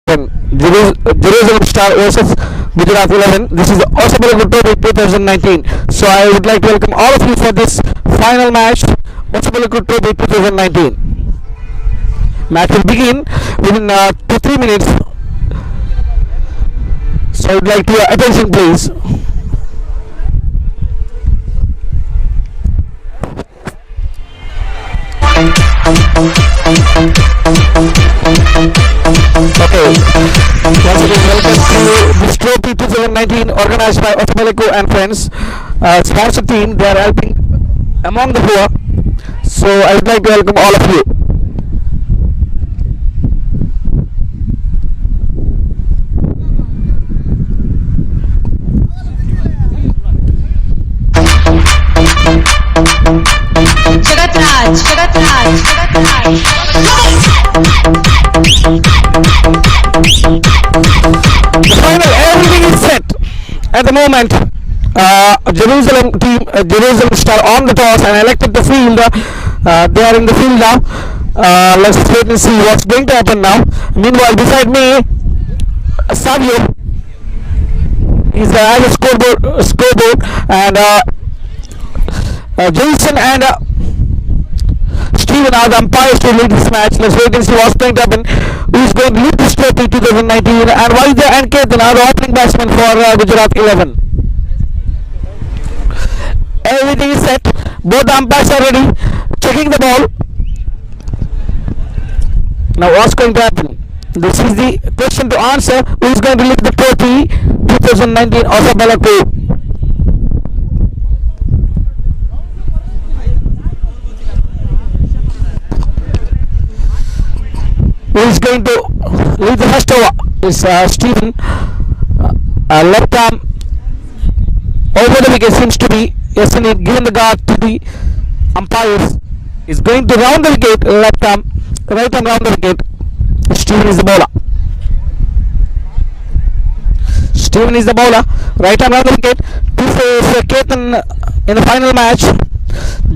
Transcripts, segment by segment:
Jerusalem Star versus Gujarat 11. This is HOSABELAKU Trophy 2019. So I would like to welcome all of you for this final match, HOSABELAKU Trophy 2019. Match will begin within 2-3 minutes. So I would like your attention, please. Okay. Once again, welcome to this trophy 2019 organized by HOSABELAKU and friends. Sponsor team, they are helping among the poor. So I would like to welcome all of you. The final, everything is set at the moment. Jerusalem team, Jerusalem Star on the toss and elected the field. They are in the field now. Let's wait and see what's going to happen now. Meanwhile, beside me, Savio is as a scoreboard, and Jason and Steven are the umpires to lead this match. Let's wait and see what's going to happen. Who is going to lead this trophy 2019? And Vaidya and Ketan are the opening batsmen for Gujarat 11. Everything is set. Both the umpires are ready. Checking the ball. Now what's going to happen? This is the question to answer. Who is going to lead the trophy 2019 HOSABELAKU? Who is going to lead the first over? Is Stephen. Left arm over the wicket seems to be Yasin, given the guard to the umpires. Is going to round the wicket. Left arm, right arm round the wicket. Stephen is the bowler. Stephen is the bowler. Right arm round the wicket. To face Ketan in the final match.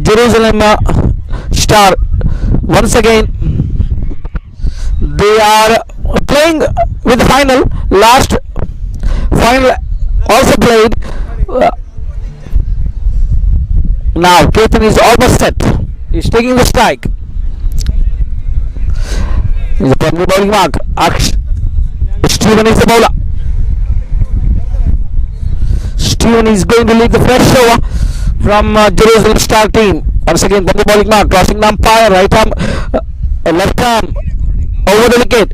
Jerusalem Star once again. They are playing with the final. Last final also played. Now Ketan is almost set. He's taking the strike. He's a primary bowling mark. Stephen is the bowler. Stephen is going to lead the fresh over from Jerusalem Star team. Once again, primary bowling mark. Crossing the umpire. Right arm, left arm. Over the wicket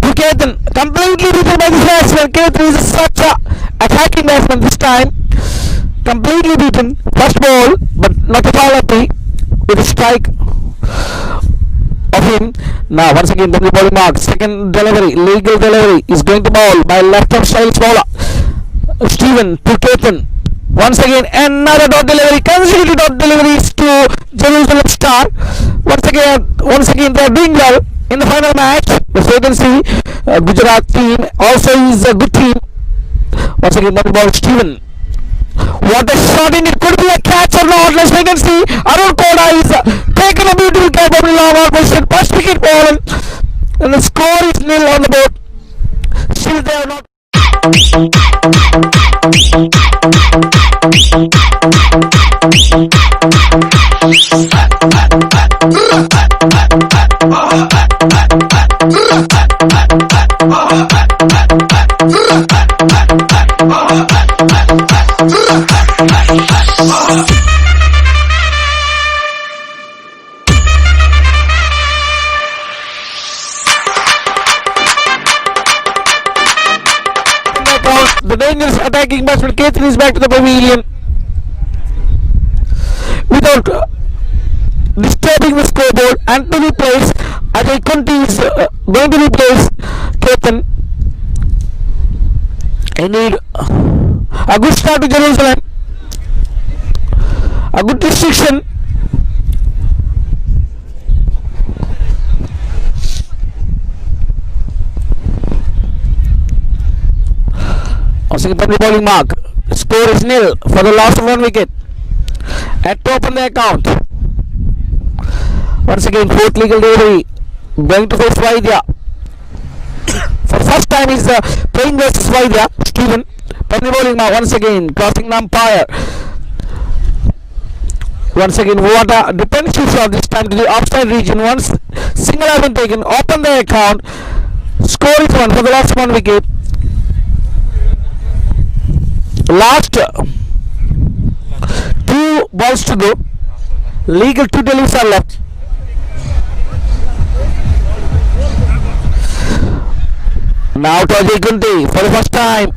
to Ketan, completely beaten by this batsman. Ketan is such a attacking batsman this time. Completely beaten. First ball, but not at all happy with the strike of him. Now once again, the bowling mark. Second delivery, legal delivery is going to bowl by left arm stylish bowler Stephen to Ketan. Once again, another dot delivery. Consecutive dot deliveries to Jerusalem Star. Once again, they are doing well in the final match. Let's wait and see. Gujarat team also is a good team. Once again, the ball Stephen. What a shot in it. Could be a catch or not. Let's wait and see. Arun Koda is taking a beautiful catch from the long out position. First wicket ball. And the score is nil on the board. Still they are not. The dangerous attacking batsman Ketan is back to the pavilion without disturbing the scoreboard, and to replace Ajay Kunti is going to replace Ketan. I need a good start to Jerusalem, a good restriction. Once again, primary bowling mark. Score is nil for the loss of one wicket. At top on the account. Once again, fourth legal delivery. Going to face Vaidya for first time he's playing versus Vaidya. Steven from the bowling mark once again, crossing the umpire. Once again, what a defensive shot this time to the offside region. Once single has been taken, open the account. Score is 1 for the last 1 wicket. Last 2 balls to go. Legal 2 deliveries are left. Now to Ajay Kunti for the first time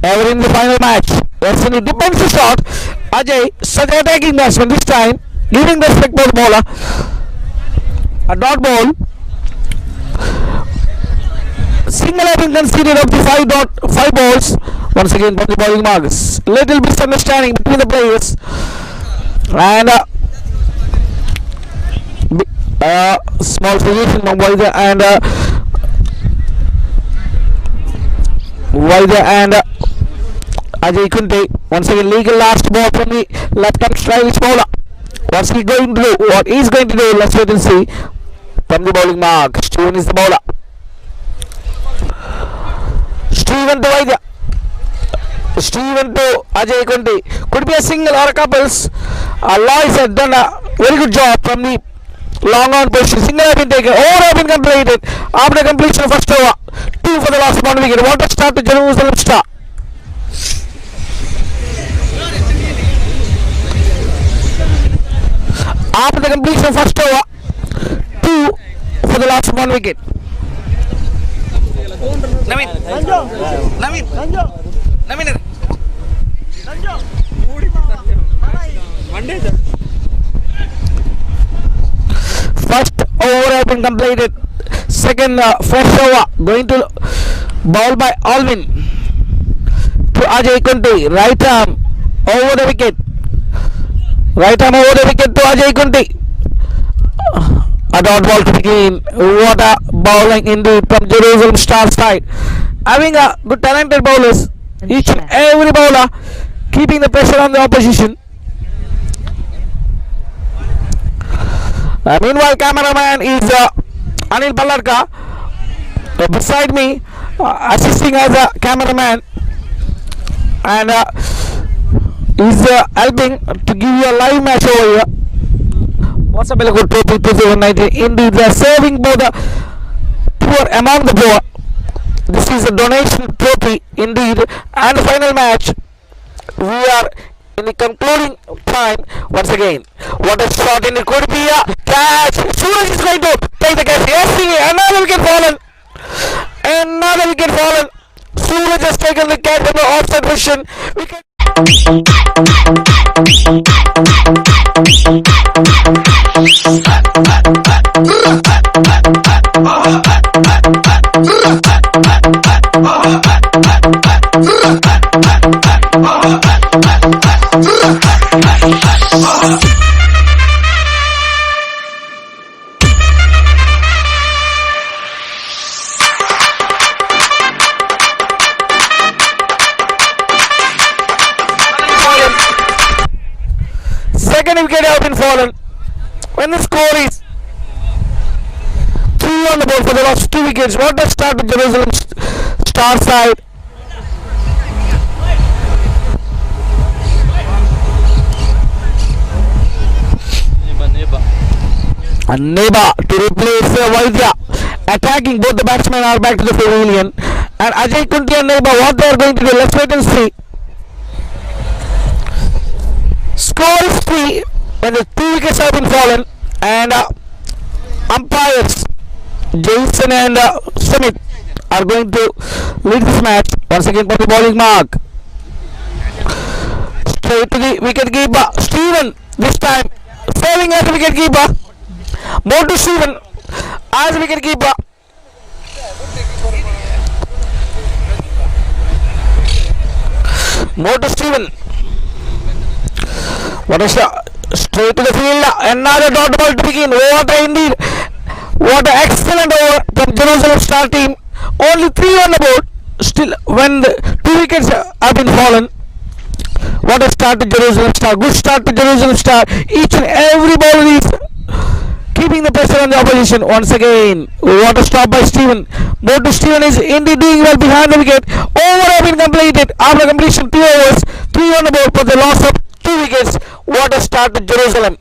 ever in the final match. That's a defensive shot. Ajay, such an attacking batsman this time, giving the respect for the bowler. A dot ball. Single has been conceded of the 5 balls. Once again from the bowling marks. Little misunderstanding between the players. And small suggestion from Vaidya and Ajay Kunti. Once again, legal last ball from the left-hand stylish bowler. What's he going to do? What he's going to do? Let's wait and see. From the bowling mark, Steven is the bowler. Steven to Vaidya. Steven to Ajay Kunti. Could be a single or a couples. Lois has done a very good job from the long on position. Single has been taken. Over has been completed after completion of first over. 2 for the last 1 wicket. What a start to Jerusalem Star. After the completion of first over, 2 for the last 1 wicket. First over has been completed. Second fresh over going to ball by Alvin to Ajay Kunti. Right arm over the wicket. Right arm over the wicket to Ajay Kunti. A dot ball to begin. What a bowling indeed from Jerusalem Star side. Having a good talented bowlers. Each and every bowler keeping the pressure on the opposition. Meanwhile, cameraman is Anil Ballarka beside me, assisting as a cameraman, and is helping to give you a live match over here. HOSABELAKU Trophy 2019. Indeed, they are serving both the poor among the poor. This is a donation trophy indeed, and the final match. We are in the concluding time once again. What a shot in it, could be a catch. Suraj is going to take the catch. Yes, another wicket fallen. Another wicket fallen. Suraj has taken the catch from the offside position. Wicket. Second wicket has been fallen. When the score is 3 on the board for the last 2 wickets. What does start with Jerusalem Star side? And Neba to replace Vaidya. Attacking, both the batsmen are back to the pavilion. And Ajay Kunti and Neba, what they are going to do? Let's wait and see. Score is 3 when the 2 wickets have been fallen, and umpires Jason and Sumit are going to lead this match. Once again for the bowling mark. Straight to the wicket keeper Steven, this time serving as the wicket keeper. More to Steven as the wicket keeper. More to Steven. What a shot. Straight to the field. Another dot ball to begin. What a indeed. What an excellent over from Jerusalem Star team. Only 3 on the board. Still, when the 2 wickets have been fallen. What a start to Jerusalem Star. Good start to Jerusalem Star. Each and every ball is keeping the pressure on the opposition. Once again, what a stop by Steven. Motu Steven is indeed doing well behind the wicket. Over have been completed after completion 2 overs, 3 on the board for the loss of 2 wickets. What a start to Jerusalem.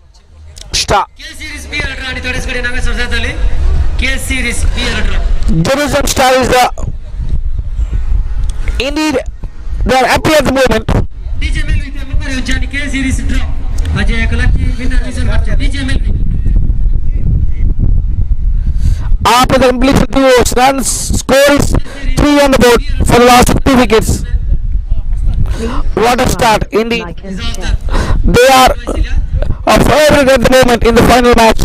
Star. Jerusalem Star is the indeed they are happy at the moment. After the completion 2 overs, runs score is 3 on the board for the loss of 2 wickets. What a start indeed. They are a favorite at the moment in the final match.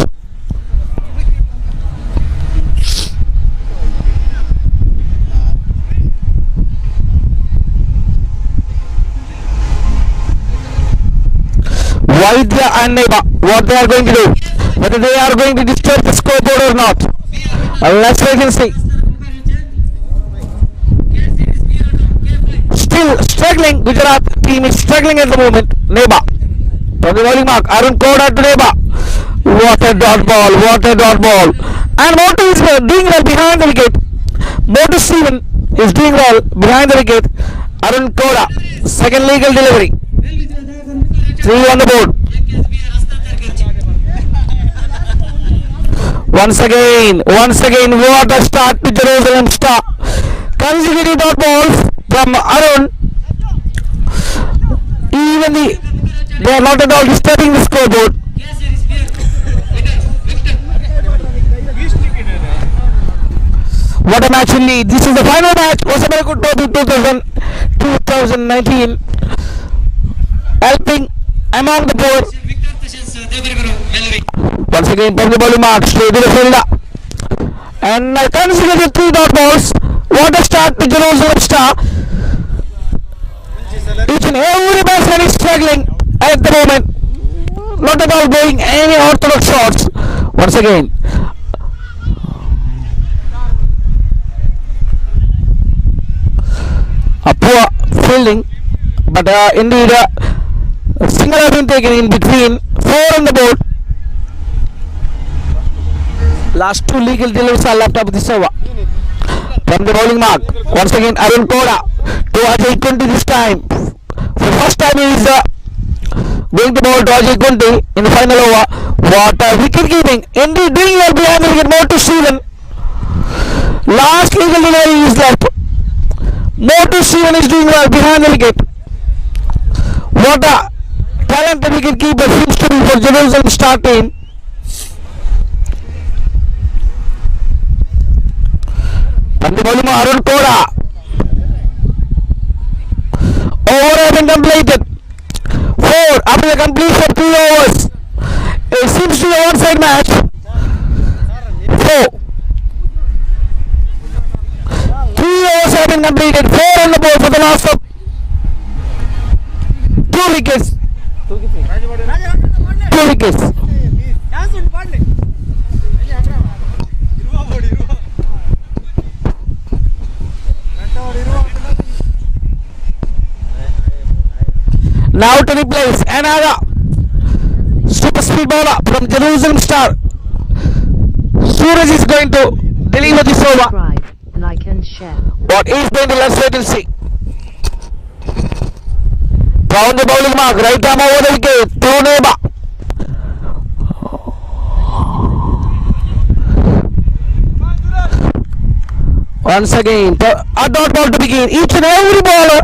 Vaidya and Neba, what they are going to do, whether they are going to disturb the scoreboard or not. Let's wait and see. Still struggling, Gujarat team is struggling at the moment. Neba, from the bowling mark, Arun Koda to Neba. What a dot ball, what a dot ball. And Motu is doing well behind the wicket. Motu Steven is doing well behind the wicket. Arun Koda, second legal delivery. 3 on the board. Once again, what a start to Jerusalem Star. Consecutive dot balls from Arun. Even they are not at all disturbing the scoreboard. What a match indeed. This is the final match. HOSABELAKU Trophy 2019. Helping among the board. Once again, from the bowling mark, straight to the fielder. And consecutive 3 dot balls. What a start to Jerusalem Star. Each and every batsman is struggling at the moment. Not at all going any orthodox shots. Once again. A poor fielding. But indeed, a single has been taken in between. 4 on the board. Last 2 legal deliveries are left up this over. From the bowling mark, once again Arun Koda to Ajay Kunti this time. For the first time he is going to bowl to Ajay Kunti in the final over. What a wicket keeping. Indeed doing well behind the wicket. Motu Steven. Last legal delivery is left. Motu Steven is doing well behind the wicket. What a talented wicket keeper seems to be for Jerusalem Star team. From the bowling of Arun Koda. Over has been completed. 4 after the completion of 2 overs. It seems to be a one-side match. 4. 3 overs have been completed. 4 on the board for the loss of 2 wickets. 2 wickets. Now to replace another super speed bowler from Jerusalem Star. Suraj is going to deliver this over. Subscribe, like and share. What is going to, let's wait and see. Down the bowling mark, right arm over the wicket, to Neba. Once again, a dot ball to begin. Each and every bowler,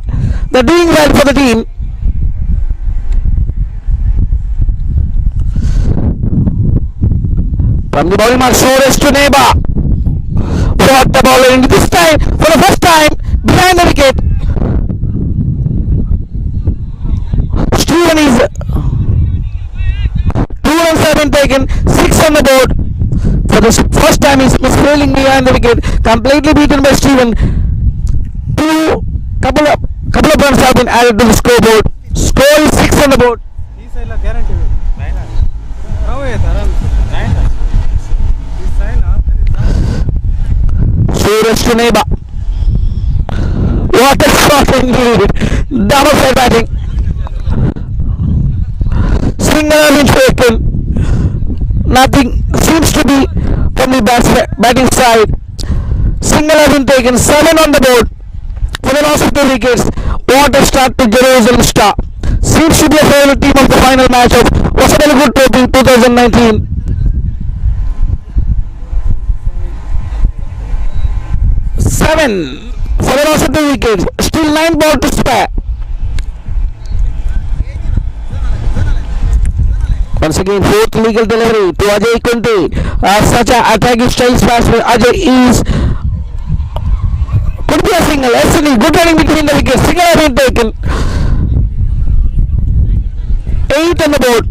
they're doing well for the team. From the bowling mark, Suraj to Neba. What the bowler into this time, for the first time, behind the wicket. Steven is 2 runs have been taken, 6 on the board. For the first time he's failing behind the wicket, completely beaten by Steven. Couple of runs have been added to the scoreboard. Score is 6 on the board. Suraj to Neba. What a shot indeed. Double side batting. Single has been taken. Nothing seems to be from the batting side. Single has been taken, 7 on the board for the loss of 2 wickets. What a start to Jerusalem Star. Seems to be a favorite team of the final match of HOSABELAKU Trophy 2019. 7 for the loss of 2 wickets. Still 9 balls to spare. Once again, 4th legal delivery to Ajay Kunti. Such an attacking style batsman. Ajay is could be a single. SNE, good running between the wickets. Single has been taken. 8 on the board.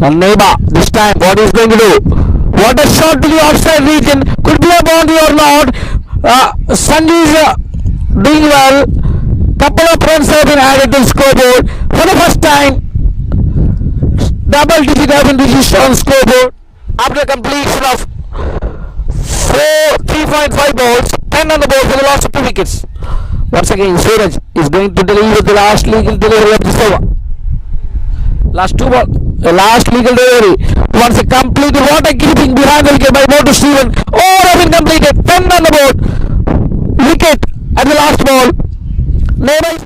And Neba, this time, what is going to do? What a shot to the outside region. Could be a boundary or not. Sanju is doing well. Couple of runs have been added to the scoreboard. For the first time, double digit have been reached on scoreboard after completion of 3.5 balls, 10 on the board for the loss of 2 wickets. Once again, Suraj is going to deliver the last legal delivery of this over. Last legal delivery. Once a completed, what a keeping behind the wicket by Motu Steven. All have been completed. 10 on the board. Wicket at the last ball. Neba.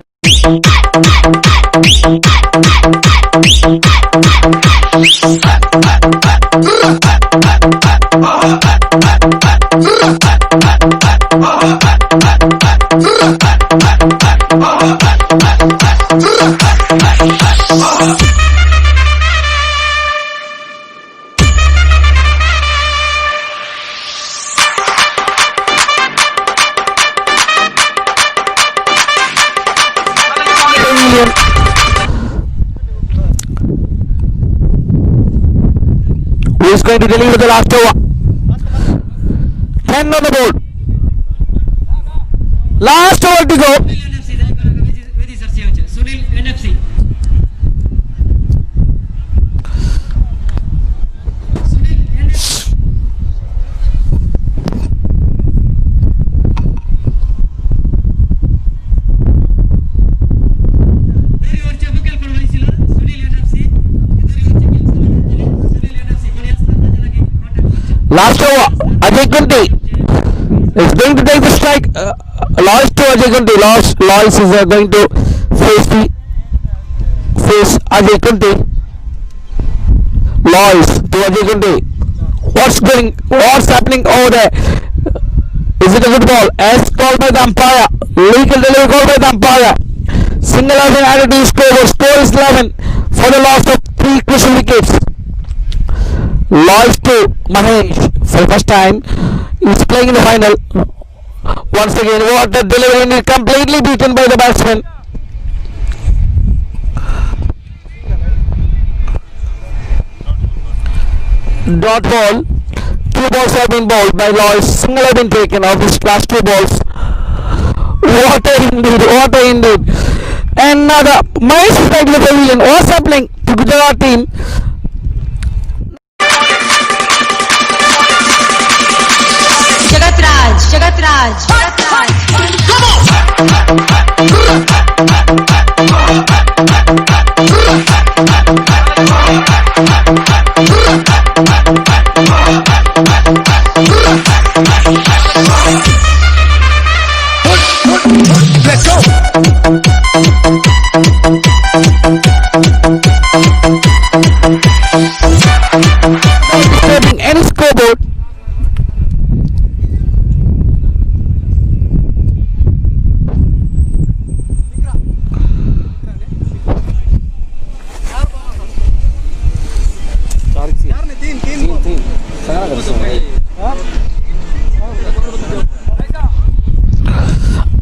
Who is going to deliver the last over? 10 on the board. Last over to go. Last over, Ajay Kunti is going to take the strike. Lois to Ajay Kunti. Lois is going to face Ajay Kunti. Lois to Ajay Kunti. What's happening over there? Is it a good ball? As called by the umpire. Legal delivery called by the umpire. Single has been added to the score. Score is 11 for the loss of 3 crucial wickets. Lois to Mahesh for the first time is playing in the final. Once again, what a delivery, and completely beaten by the batsman. Dot ball. 2 balls have been bowled by Lois. Single have been taken of his last 2 balls. What a indeed. Another Mahesh is back to the pavilion. What's happening to Gujarat team? Jagatraj. Come on! Let's go! Disturbing any scoreboard.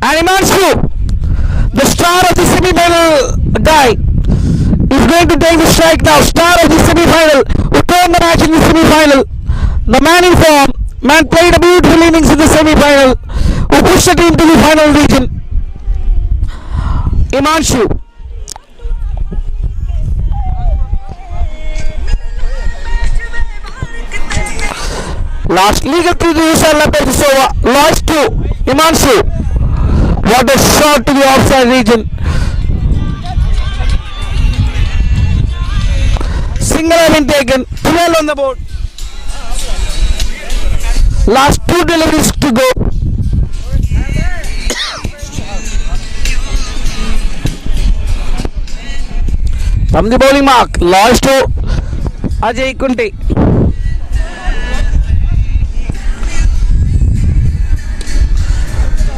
And Himanshu, the star of the semi-final guy, is going to take the strike now. Star of the semi-final, who turned the match in the semi-final. The man in form, man played a beautiful innings in the semi-final, who pushed the team to the final region. Himanshu. Last legal 3 is left of this over. Lost to Himanshu. What a shot to the offside region. Single have been taken. 12 on the board. Last 2 deliveries to go. From the bowling mark, lost to Ajay Kunti.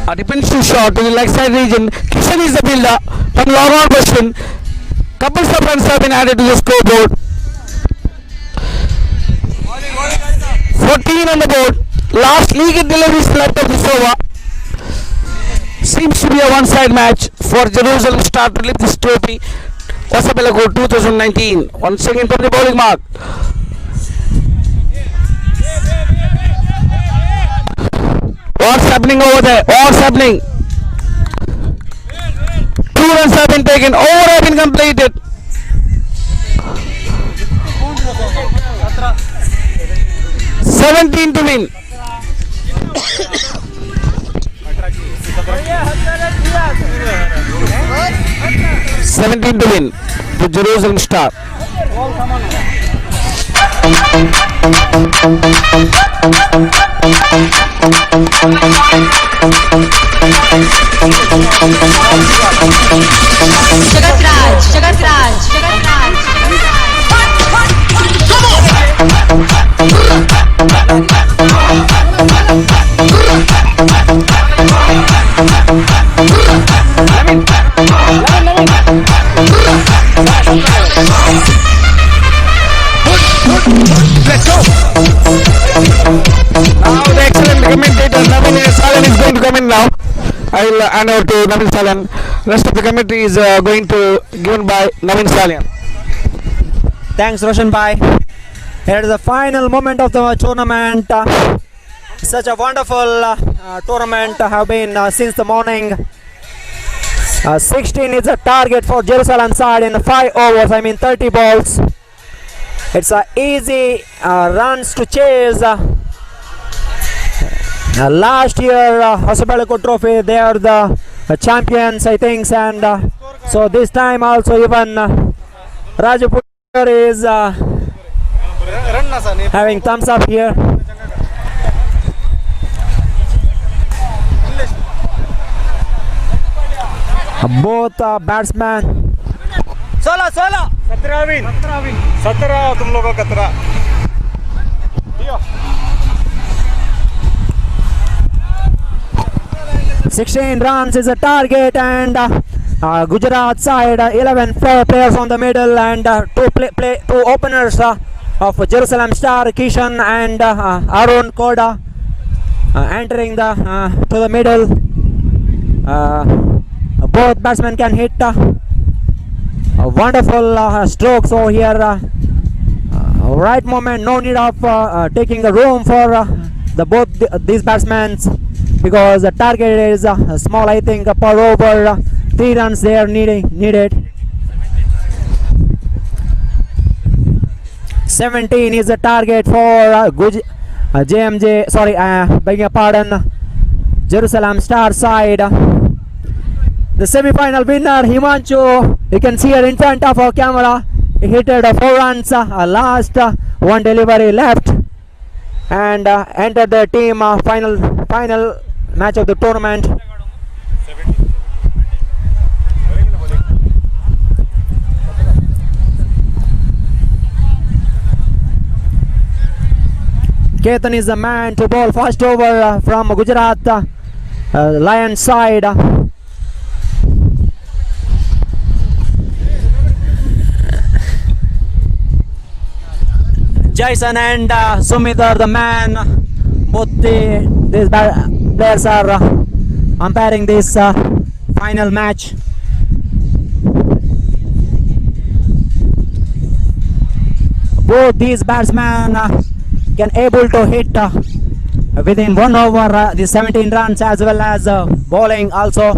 A defensive shot to the leg side region. Kishan is the builder from long on position. Couple of runs have been added to the scoreboard. 14 on the board. Last league deliveries left of this over. Seems to be a one-side match for Jerusalem Star to lift this trophy. HOSABELAKU 2019. Once again from the bowling mark. What's happening over there? What's happening? 2 runs have been taken. Over have been completed. 17 to win. 17 to win. The Jerusalem Star. Jagatraj. Let's go. Now the excellent commentator Navin Salan is going to come in now. I will hand over to Navin Salan. Rest of the commentary is going to given by Navin Salan. Thanks, Roshan Bhai. Here is the final moment of the tournament. Such a wonderful tournament have been since the morning. 16 is a target for Jerusalem side in 5 overs. 30 balls. It's easy runs to chase. Last year, HOSABELAKU Trophy, they are the champions, I think, and so this time also even Rajapur is having thumbs up here. Both batsmen. 16 runs is a target, and Gujarat side 11 players on the middle, and two openers of Jerusalem Star, Kishan and Arun Koda entering to the middle. Both batsmen can hit a wonderful strokes over here. Right moment, no need of taking the room for both these batsmen, because the target is small. I think per over 3 runs they are needed. 17 is the target for JMJ. Sorry, begging your pardon. Jerusalem Star side. The semi-final winner Himanshu, you can see her in front of our camera. He hit 4 runs, last 1 delivery left, and entered the team final match of the tournament. Ketan is the man to bowl first over from Gujarat Lions side. Jason and Sumit are the man. Both these players are umpiring this final match. Both these batsmen can able to hit within 1 over the 17 runs, as well as bowling also.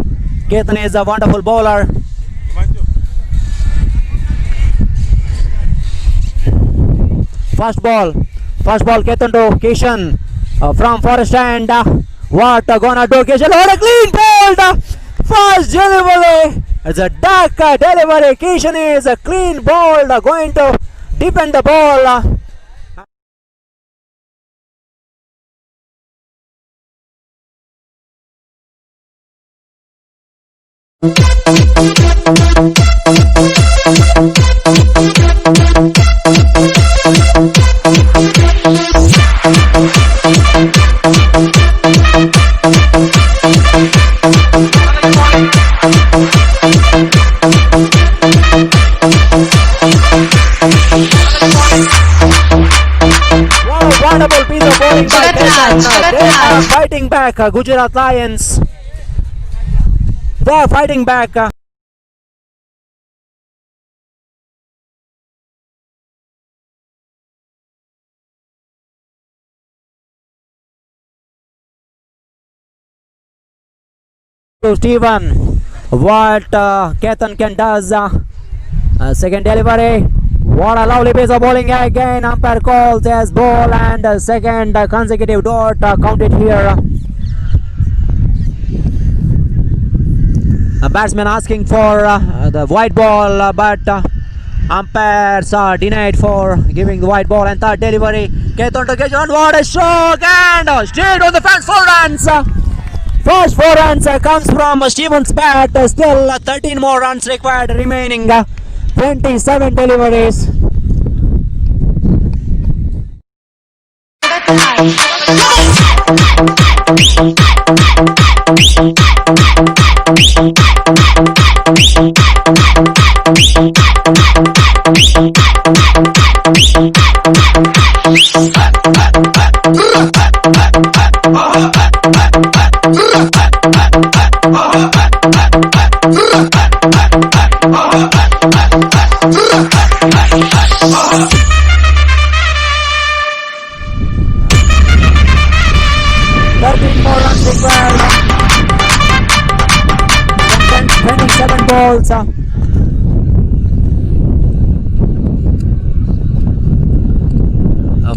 Ketan is a wonderful bowler. First ball Ketan to Kishan from Forest, and What gonna do? Kishan, what a clean ball! Fast delivery. It's a duck delivery. Kishan is a clean ball, going to defend the ball. Wonderful piece of bowling by Gujarat, Ketan. They are fighting back, Gujarat Lions. They are fighting back. To Stephen, what Ketan can does. Second delivery. What a lovely piece of bowling again. Umpire calls as ball and second consecutive dot counted here. A batsman asking for the white ball, but umpires are denied for giving the white ball. And third delivery. Ketan to Ketan. What a stroke! And straight on the fence, 4 runs. First 4 runs comes from Stephen's bat. Still 13 more runs required remaining. 27 deliveries. More runs required. 27 balls.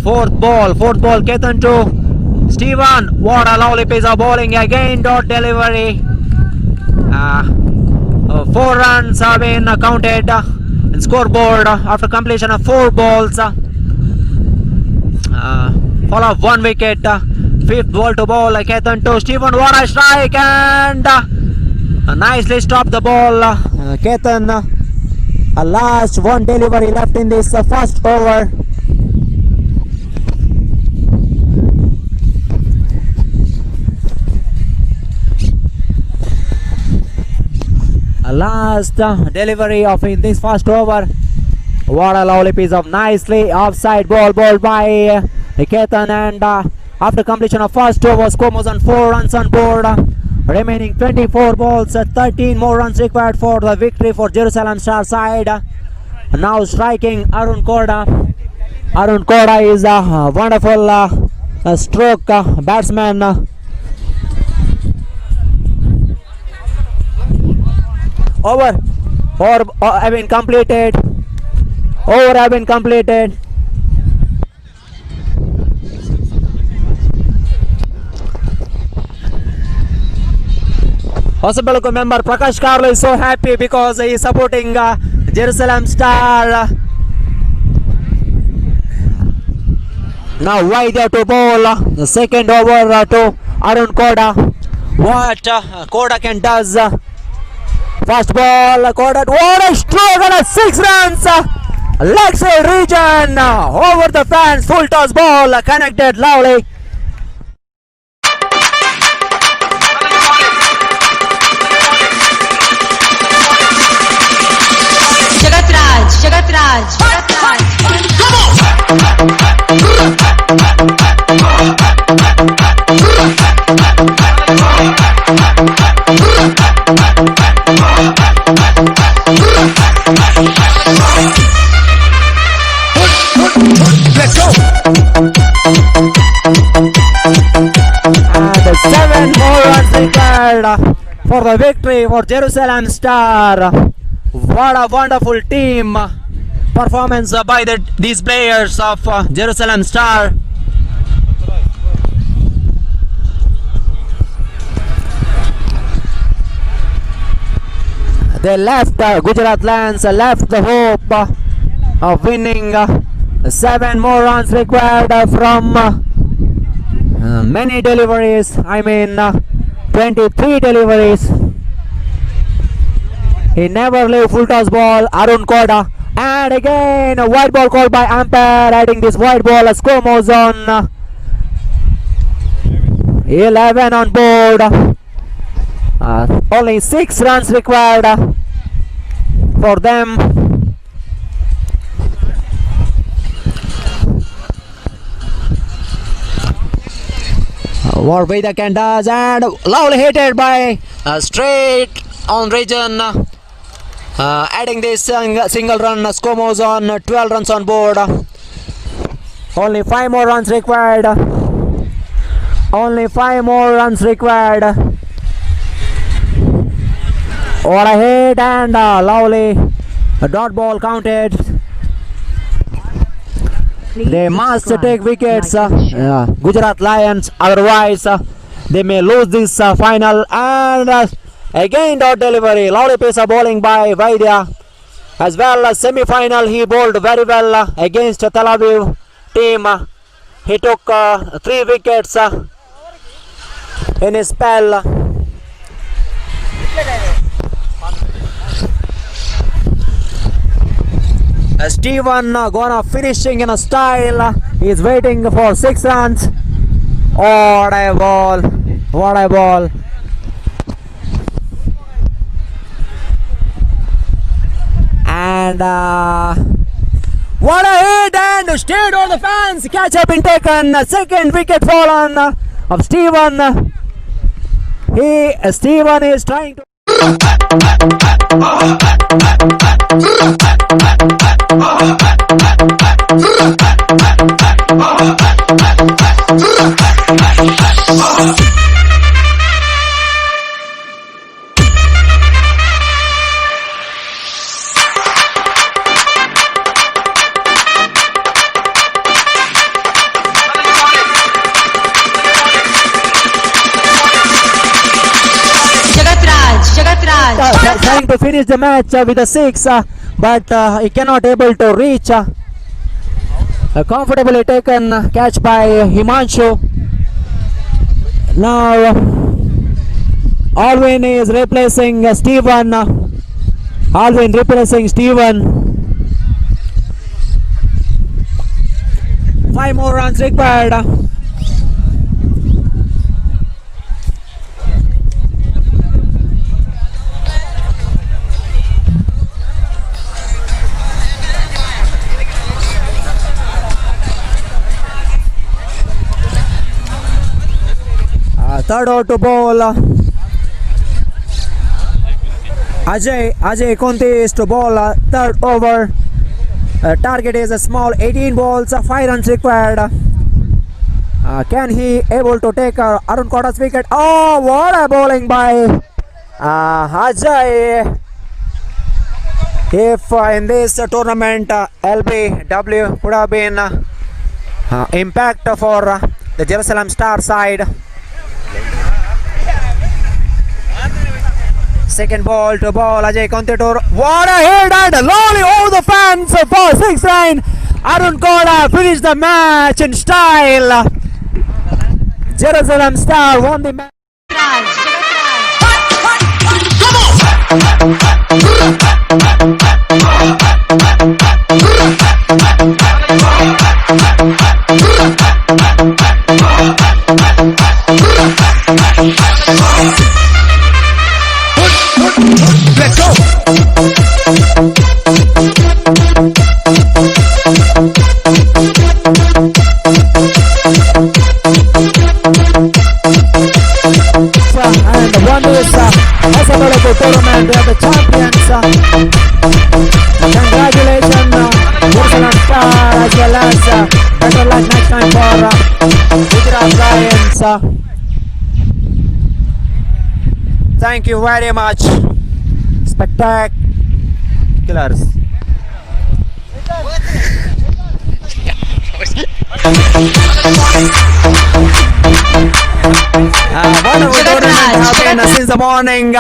Fourth ball, Ketan to Stephen. What a lovely piece of bowling again. Dot delivery. 4 runs have been counted in scoreboard after completion of 4 balls. Fall of 1 wicket. Fifth ball to ball, Ketan to Stephen. What a strike, and nicely stopped the ball. Ketan, a last 1 delivery left in this first over. A last delivery of in this first over. What a lovely piece of nicely offside ball bowled by Ketan, and after completion of first over, score was on 4 runs on board. Remaining 24 balls, 13 more runs required for the victory for Jerusalem Star side. Now striking Arun Koda. Arun Koda is a wonderful stroke batsman. Over have been completed. Over have been completed. HOSABELAKU member Prakash Karlo is so happy because he is supporting Jerusalem Star. Now Vaidya to bowl the second over to Arun Koda. What Koda can does. First ball, Koda. What a stroke and a 6 runs. Leg side region over the fence. Full toss ball connected lovely. Jagatraj. Let's go. And 7 more runs required for the victory for Jerusalem Star. What a wonderful team performance by these players of Jerusalem Star. They left, Gujarat Lions left the hope of winning. 7 more runs required from many deliveries. I mean 23 deliveries. He never leave full toss ball. Arun Koda, and again a white ball called by umpire, adding this white ball a score zone. 11 on board. Only 6 runs required for them. What Veda can does, and lovely hit by straight on region, adding this single run score on 12 runs on board. Only 5 more runs required. Only 5 more runs required. What a hit, and lovely dot ball counted. Please They must subscribe, take wickets, like and share. Gujarat Lions, otherwise they may lose this final. And again dot delivery, lovely piece of bowling by Vaidya. As well as semi-final, he bowled very well against Tel Aviv team. He took 3 wickets in his spell. Steven gonna finishing in a style. He's waiting for 6 runs. What a ball! What a ball! And what a hit! And stayed all the fans. Catch up been taken. Second wicket fallen of Steven. Steven is trying to. Trying to finish the match with a 6, but he cannot able to reach. Comfortably taken catch by Himanshu. Now Alvin is replacing Steven. Alvin replacing Steven. 5 more runs required. Third over to bowl. Ajay Kunti is to bowl third over. Target is a small 18 balls, 5 runs required. Can he able to take Arun Koda's wicket? Oh, what a bowling by Ajay. If in this tournament LBW would have been impact for the Jerusalem Star side. Second ball to ball, Ajay Kontetor. What a hit, and lovely over the fence for 6 runs. Arun Koda finished the match in style. Jerusalem Star won the match. Let's go. And won this HOSABELAKU tournament. We are the champions. Congratulations, Jerusalem Star, as well as better luck next time for Gujarat Lions. Thank you very much. Spectaculars. Wonderful tournament happened since the morning.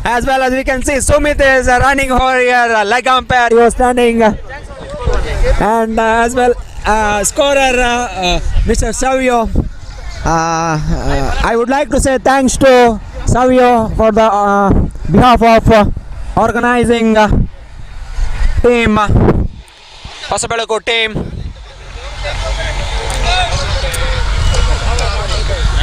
As well as we can see, Sumit is running over here, leg umpire. He was standing, and as well, scorer Mr. Savio. I would like to say thanks to Savio for the behalf of organizing team, HOSABELAKU team.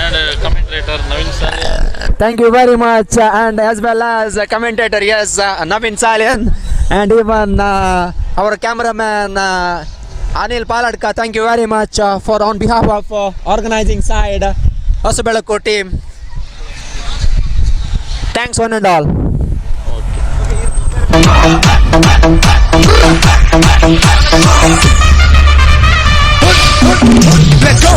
And commentator Navin Salian. Thank you very much, and as well as commentator, yes, Navin Salian, and even our cameraman Anil Paladka. Thank you very much for on behalf of organizing side HOSABELAKU team. Thanks one and all. Let's go.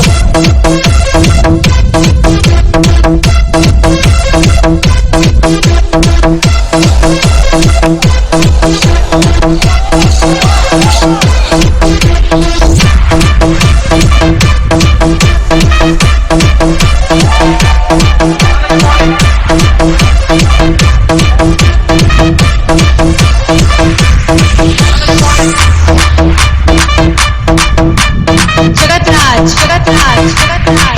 Jagatraj, Jagatraj, Jagatraj.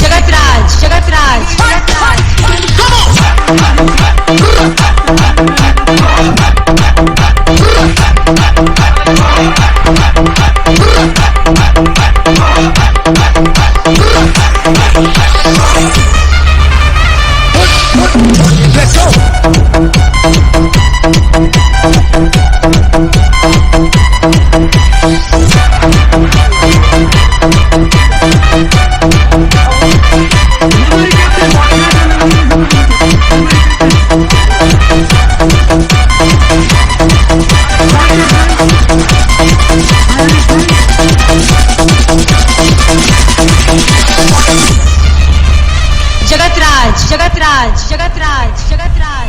Jagatraj, Jagatraj, Jagatraj. Let's go. Jagatraj, Jagatraj, Jagatraj, Jagatraj.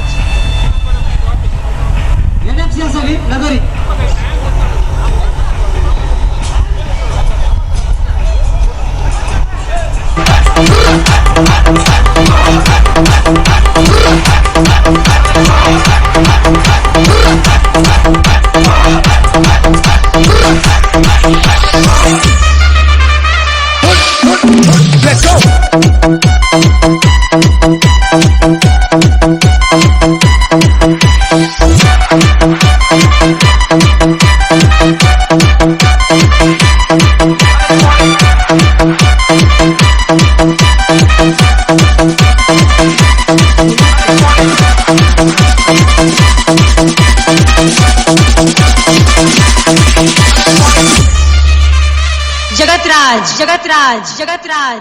Let's go. Jagatraj, Jagatraj, Jagatraj.